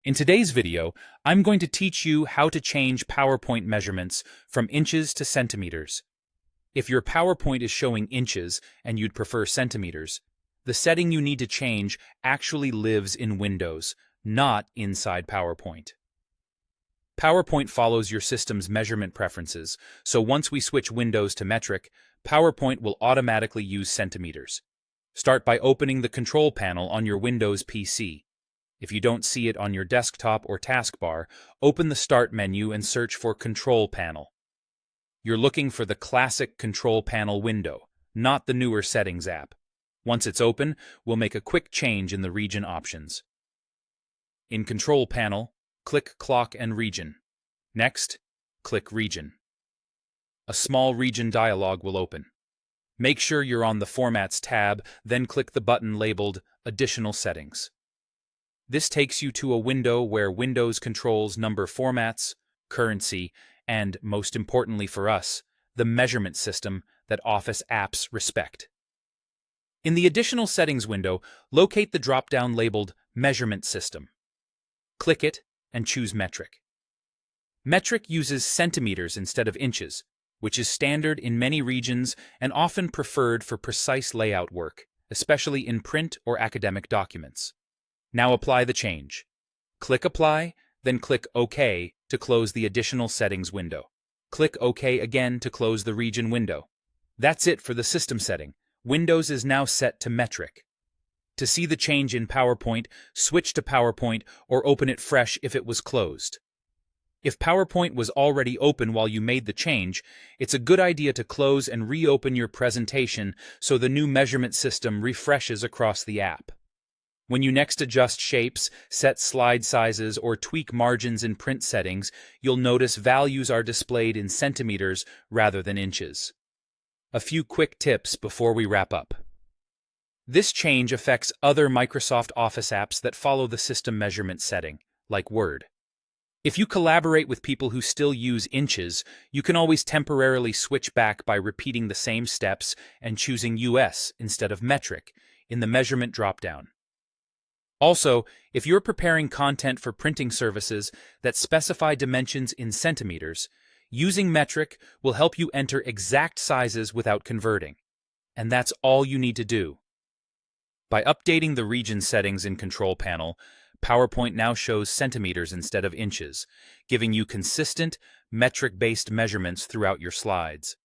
In today's video, I'm going to teach you how to change PowerPoint measurements from inches to centimeters. If your PowerPoint is showing inches and you'd prefer centimeters, the setting you need to change actually lives in Windows, not inside PowerPoint. PowerPoint follows your system's measurement preferences, so once we switch Windows to metric, PowerPoint will automatically use centimeters. Start by opening the control panel on your Windows PC. If you don't see it on your desktop or taskbar, open the Start menu and search for Control Panel. You're looking for the classic Control Panel window, not the newer Settings app. Once it's open, we'll make a quick change in the region options. In Control Panel, click Clock and Region. Next, click Region. A small region dialog will open. Make sure you're on the Formats tab, then click the button labeled Additional Settings. This takes you to a window where Windows controls number formats, currency, and, most importantly for us, the measurement system that Office apps respect. In the Additional Settings window, locate the drop-down labeled Measurement System. Click it and choose Metric. Metric uses centimeters instead of inches, which is standard in many regions and often preferred for precise layout work, especially in print or academic documents. Now apply the change. Click Apply, then click OK to close the Additional Settings window. Click OK again to close the Region window. That's it for the system setting. Windows is now set to metric. To see the change in PowerPoint, switch to PowerPoint or open it fresh if it was closed. If PowerPoint was already open while you made the change, it's a good idea to close and reopen your presentation so the new measurement system refreshes across the app. When you next adjust shapes, set slide sizes, or tweak margins in print settings, you'll notice values are displayed in centimeters rather than inches. A few quick tips before we wrap up. This change affects other Microsoft Office apps that follow the system measurement setting, like Word. If you collaborate with people who still use inches, you can always temporarily switch back by repeating the same steps and choosing US instead of metric in the measurement dropdown. Also, if you're preparing content for printing services that specify dimensions in centimeters, using metric will help you enter exact sizes without converting. And that's all you need to do. By updating the region settings in Control Panel, PowerPoint now shows centimeters instead of inches, giving you consistent, metric-based measurements throughout your slides.